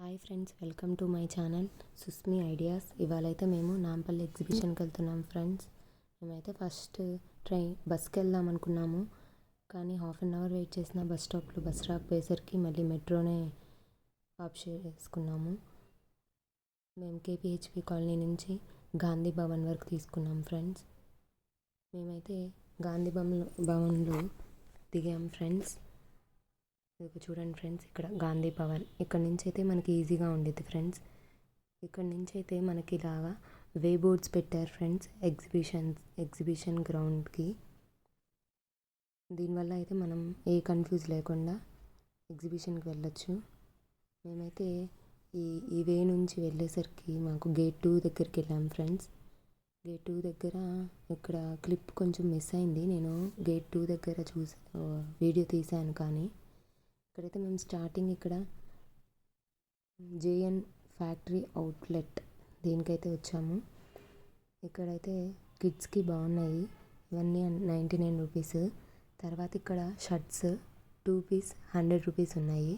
Hi friends, welcome to my channel Susmi ideas. ఇవాళైతే మేము నాంపల్లి ఎగ్జిబిషన్కి వెళ్తున్నాం ఫ్రెండ్స్. మేమైతే ఫస్ట్ బస్కి వెళ్దాం అనుకున్నాము, కానీ హాఫ్ అన్ అవర్ వెయిట్ చేసిన బస్ స్టాప్లో బస్ రాకపోయేసరికి మళ్ళీ మెట్రోనే ఆప్షన్ చేసుకున్నాము. మేము కేపీహెచ్పి కాలనీ నుంచి గాంధీ భవన్ వరకు తీసుకున్నాం ఫ్రెండ్స్. మేమైతే గాంధీ భవన్లో దిగాం ఫ్రెండ్స్. ఇది చూడండి ఫ్రెండ్స్, ఇక్కడ గాంధీ భవన్. ఇక్కడ నుంచి అయితే మనకి ఈజీగా ఉండేది ఫ్రెండ్స్. ఇక్కడ నుంచి అయితే మనకి ఇలాగా వే బోర్డ్స్ పెట్టారు ఫ్రెండ్స్ ఎగ్జిబిషన్ గ్రౌండ్కి. దీనివల్ల అయితే మనం ఏ కన్ఫ్యూజ్ లేకుండా ఎగ్జిబిషన్కి వెళ్ళొచ్చు. మేమైతే ఈ వే నుంచి వెళ్ళేసరికి మాకు గేట్ 2 దగ్గరికి వెళ్ళాం ఫ్రెండ్స్. గేట్ 2 దగ్గర ఇక్కడ క్లిప్ కొంచెం మిస్ అయింది. నేను గేట్ 2 దగ్గర వీడియో తీశాను, కానీ ఇక్కడైతే మేము స్టార్టింగ్ ఇక్కడ జేఎన్ ఫ్యాక్టరీ అవుట్లెట్ దీనికైతే వచ్చాము. ఇక్కడైతే కిడ్స్కి బాగున్నాయి, ఇవన్నీ 99 రూపీస్. తర్వాత ఇక్కడ షర్ట్స్ 2 పీస్ 100 రూపీస్ ఉన్నాయి.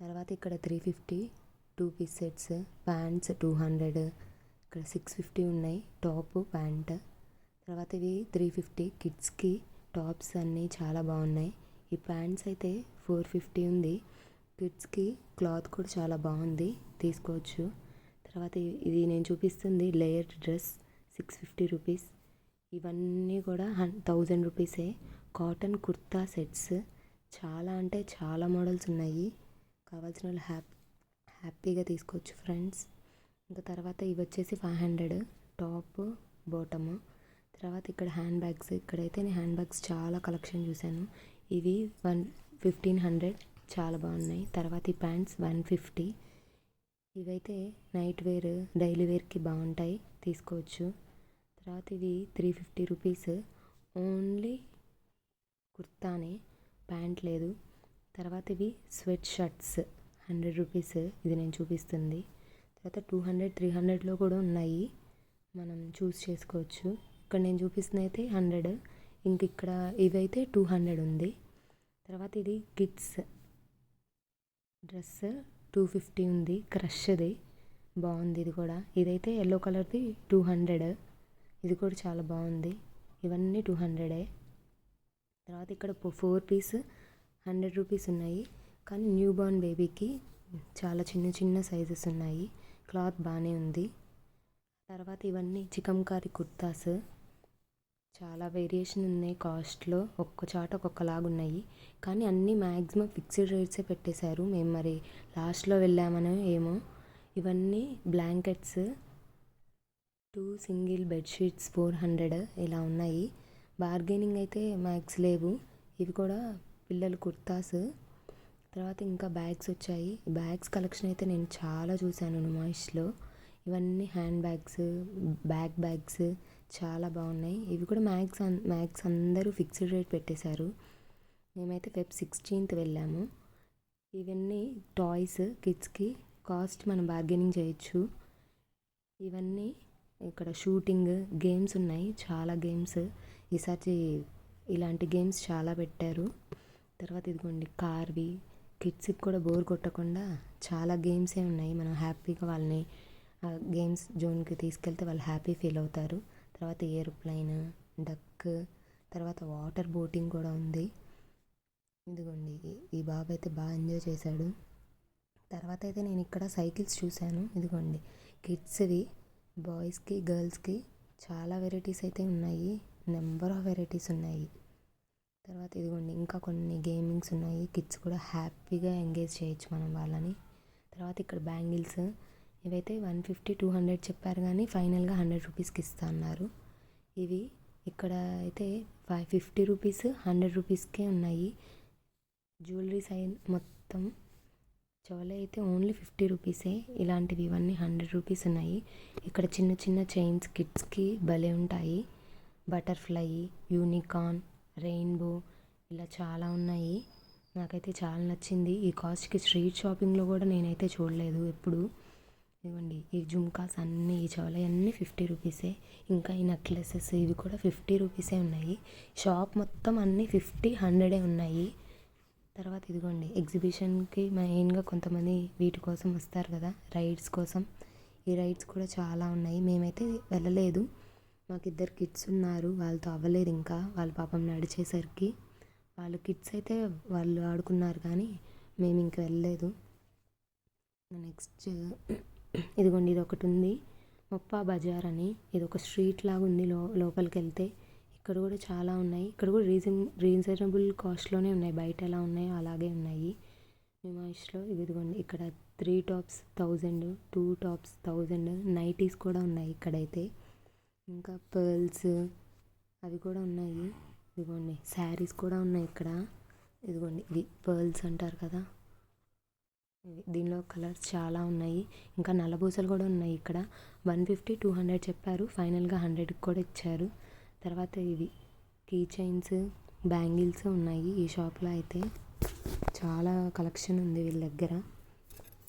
తర్వాత ఇక్కడ 350 2 పీస్ సెట్స్, ప్యాంట్స్ 200, ఇక్కడ 650 ఉన్నాయి టాప్ ప్యాంట్. తర్వాత ఇవి 350 కిడ్స్కి టాప్స్ అన్నీ చాలా బాగున్నాయి. ఈ ప్యాంట్స్ అయితే 450 ఉంది. కిడ్స్కి క్లాత్ కూడా చాలా బాగుంది, తీసుకోవచ్చు. తర్వాత ఇది నేను చూపిస్తుంది లేయర్డ్ డ్రెస్ 650 రూపీస్. ఇవన్నీ కూడా 1000 రూపీసే. కాటన్ కుర్తా సెట్స్ చాలా అంటే చాలా మోడల్స్ ఉన్నాయి, కావాల్సిన వాళ్ళు హ్యాపీగా తీసుకోవచ్చు ఫ్రెండ్స్. ఇంకా తర్వాత ఇవి వచ్చేసి 500 టాప్ బాటమ్. తర్వాత ఇక్కడ హ్యాండ్ బ్యాగ్స్, ఇక్కడైతే నేను హ్యాండ్ బ్యాగ్స్ చాలా కలెక్షన్ చూశాను. ఇవి 1500 చాలా బాగున్నాయి. తర్వాత ఈ ప్యాంట్స్ 150. ఇవైతే నైట్ వేర్ డైలీ వేర్కి బాగుంటాయి, తీసుకోవచ్చు. తర్వాత ఇవి 350 రూపీస్, ఓన్లీ కుర్తానే, ప్యాంట్ లేదు. తర్వాత ఇవి స్వెట్ షర్ట్స్ 100 రూపీస్, ఇది నేను చూపిస్తుంది. తర్వాత 200 300లో కూడా ఉన్నాయి, మనం చూస్ చేసుకోవచ్చు. ఇక్కడ నేను చూపిస్తుంది అయితే 100, ఇంక ఇక్కడ ఇవైతే 200 ఉంది. తర్వాత ఇది కిడ్స్ డ్రెస్ 250 ఉంది, క్రష్ది బాగుంది. ఇది కూడా ఇదైతే ఎల్లో కలర్ది 200, ఇది కూడా చాలా బాగుంది. ఇవన్నీ 200. తర్వాత ఇక్కడ 4 పీస్ 100 రూపీస్ ఉన్నాయి, కానీ న్యూ బార్న్ బేబీకి చాలా చిన్న చిన్న సైజెస్ ఉన్నాయి, క్లాత్ బాగానే ఉంది. తర్వాత ఇవన్నీ చికంకారీ కుర్తాస్, చాలా వేరియేషన్ ఉన్నాయి కాస్ట్లో, ఒక్క చాట ఒక్కొక్కలాగా ఉన్నాయి, కానీ అన్నీ మ్యాక్సిమం ఫిక్స్డ్ రేట్సే పెట్టేశారు. మేము మరి లాస్ట్లో వెళ్ళామనో ఏమో. ఇవన్నీ బ్లాంకెట్స్ 2 సింగిల్ బెడ్షీట్స్ 400 ఇలా ఉన్నాయి. బార్గెనింగ్ అయితే మ్యాక్స్ లేవు. ఇవి కూడా పిల్లల కుర్తాస్. తర్వాత ఇంకా బ్యాగ్స్ వచ్చాయి. బ్యాగ్స్ కలెక్షన్ అయితే నేను చాలా చూశాను నుమాయిష్లో. ఇవన్నీ హ్యాండ్ బ్యాగ్స్, బ్యాగ్స్ చాలా బాగున్నాయి. ఇవి కూడా మ్యాక్స్ అందరూ ఫిక్స్డ్ రేట్ పెట్టేశారు. మేమైతే Feb 16th వెళ్ళాము. ఇవన్నీ టాయ్స్ కిడ్స్కి, కాస్ట్ మనం బార్గెనింగ్ చేయొచ్చు. ఇవన్నీ ఇక్కడ షూటింగ్ గేమ్స్ ఉన్నాయి, చాలా గేమ్స్. ఈసారి ఇలాంటి గేమ్స్ చాలా పెట్టారు. తర్వాత ఇదిగోండి కార్వి, కిడ్స్కి కూడా బోర్ కొట్టకుండా చాలా గేమ్సే ఉన్నాయి. మనం హ్యాపీగా వాళ్ళని గేమ్స్ జోన్కి తీసుకెళ్తే వాళ్ళు హ్యాపీ ఫీల్ అవుతారు. తర్వాత ఏరోప్లైన్, డక్, తర్వాత వాటర్ బోటింగ్ కూడా ఉంది. ఇదిగోండి ఈ బాబు అయితే బాగా ఎంజాయ్ చేశాడు. తర్వాత అయితే నేను ఇక్కడ సైకిల్స్ చూశాను. ఇదిగోండి కిడ్స్వి, బాయ్స్కి గర్ల్స్కి చాలా వెరైటీస్ అయితే ఉన్నాయి, నెంబర్ ఆఫ్ వెరైటీస్ ఉన్నాయి. తర్వాత ఇదిగోండి ఇంకా కొన్ని గేమింగ్స్ ఉన్నాయి, కిడ్స్ కూడా హ్యాపీగా ఎంగేజ్ చేయొచ్చు మనం వాళ్ళని. తర్వాత ఇక్కడ బ్యాంగిల్స్, ఇవైతే 150 200 చెప్పారు, కానీ ఫైనల్గా 100 రూపీస్కి ఇస్తా అన్నారు. ఇవి ఇక్కడ అయితే 50 రూపీస్ 100 రూపీస్కే ఉన్నాయి. జ్యువెలరీ సైడ్ మొత్తం చెవులు అయితే ఓన్లీ 50 రూపీసే. ఇలాంటివి ఇవన్నీ 100 రూపీస్ ఉన్నాయి. ఇక్కడ చిన్న చిన్న చైన్స్ కిడ్స్కి భలే ఉంటాయి. బటర్ఫ్లై, యూనికార్న్, రెయిన్బో ఇలా చాలా ఉన్నాయి. నాకైతే చాలా నచ్చింది. ఈ కాస్ట్కి స్ట్రీట్ షాపింగ్లో కూడా నేనైతే చూడలేదు ఎప్పుడు. ఇవ్వండి ఈ జుమ్కాస్ అన్నీ, ఈ చెవులు అన్నీ 50 రూపీసే. ఇంకా ఈ నెక్లెసెస్ ఇవి కూడా 50 రూపీసే ఉన్నాయి. షాప్ మొత్తం అన్నీ 50 100 ఉన్నాయి. తర్వాత ఇదిగోండి ఎగ్జిబిషన్కి మెయిన్గా కొంతమంది వీటి కోసం వస్తారు కదా, రైడ్స్ కోసం. ఈ రైడ్స్ కూడా చాలా ఉన్నాయి. మేమైతే వెళ్ళలేదు, మాకు 2 కిడ్స్ ఉన్నారు, వాళ్ళతో అవ్వలేదు ఇంకా. వాళ్ళు పాపం నడిచేసరికి వాళ్ళు కిడ్స్ అయితే వాళ్ళు ఆడుకున్నారు కానీ మేము ఇంక వెళ్ళలేదు. నెక్స్ట్ ఇదిగోండి ఇది ఒకటి ఉంది, మొప్పా బజార్ అని. ఇది ఒక స్ట్రీట్ లాగా ఉంది, లోపలికి వెళ్తే. ఇక్కడ కూడా చాలా ఉన్నాయి. ఇక్కడ కూడా రీజనబుల్ కాస్ట్లోనే ఉన్నాయి, బయట ఎలా ఉన్నాయో అలాగే ఉన్నాయి నిమాయిష్లో. ఇదిగోండి ఇక్కడ 3 టాప్స్ 1000, 2 టాప్స్ 1000. నైటీస్ కూడా ఉన్నాయి ఇక్కడైతే. ఇంకా పర్ల్స్ అవి కూడా ఉన్నాయి. ఇదిగోండి శారీస్ కూడా ఉన్నాయి ఇక్కడ. ఇదిగోండి ఇవి పర్ల్స్ అంటారు కదా, దీనిలో కలర్స్ చాలా ఉన్నాయి. ఇంకా నల్లబూసలు కూడా ఉన్నాయి ఇక్కడ. 150, 200 చెప్పారు, ఫైనల్గా 100కి కూడా ఇచ్చారు. తర్వాత ఇవి కీ చైన్స్, బ్యాంగిల్స్ ఉన్నాయి ఈ షాప్లో అయితే. చాలా కలెక్షన్ ఉంది వీళ్ళ దగ్గర.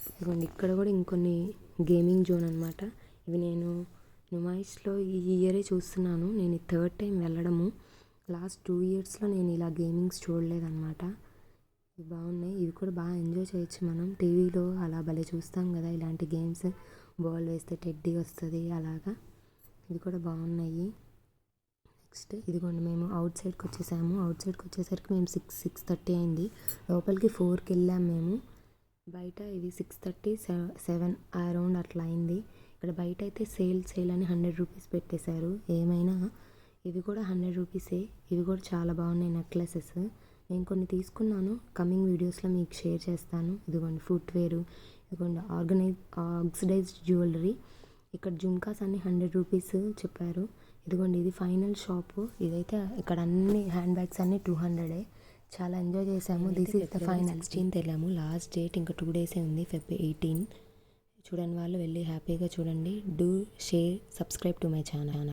ఇదిగోండి ఇక్కడ కూడా ఇంకొన్ని గేమింగ్ జోన్ అనమాట. ఇవి నేను నుమాయిష్లో ఈ ఇయరే చూస్తున్నాను. నేను 3rd టైం వెళ్ళడము. లాస్ట్ 2 ఇయర్స్లో నేను ఇలా గేమింగ్స్ చూడలేదన్నమాట. ఇవి బాగున్నాయి, ఇవి కూడా బాగా ఎంజాయ్ చేయొచ్చు మనం. టీవీలో అలా భలే చూస్తాం కదా ఇలాంటి గేమ్స్, బాల్ వేస్తే టెడ్డీ వస్తుంది అలాగా. ఇవి కూడా బాగున్నాయి. నెక్స్ట్ ఇదిగోండి మేము అవుట్ సైడ్కి వచ్చేసాము. అవుట్ సైడ్కి వచ్చేసరికి మేము 6:30 అయింది. లోపలికి 4కి వెళ్ళాము మేము. బయట ఇది 6:30, 7 అరౌండ్ అట్లా అయింది. ఇక్కడ బయట అయితే సేల్ అని 100 రూపీస్ పెట్టేశారు. ఏమైనా ఇవి కూడా 100 రూపీసే. ఇవి కూడా చాలా బాగున్నాయి నెక్లెసెస్. నేను కొన్ని తీసుకున్నాను, కమింగ్ వీడియోస్లో మీకు షేర్ చేస్తాను. ఇదిగోండి ఫుట్వేరు, ఇదిగోండి ఆక్సిడైజ్డ్ జ్యువెలరీ. ఇక్కడ జుమ్కాస్ అన్ని 100 రూపీస్ చెప్పారు. ఇదిగోండి ఇది ఫైనల్ షాపు. ఇదైతే ఇక్కడ అన్ని హ్యాండ్ బ్యాగ్స్ అన్ని 200. చాలా ఎంజాయ్ చేసాము. This is the final. 16th వెళ్ళాము, లాస్ట్ డేట్ ఇంకా 2 డేసే ఉంది, Feb 18. చూడని వాళ్ళు వెళ్ళి హ్యాపీగా చూడండి. Do share, subscribe to my channel.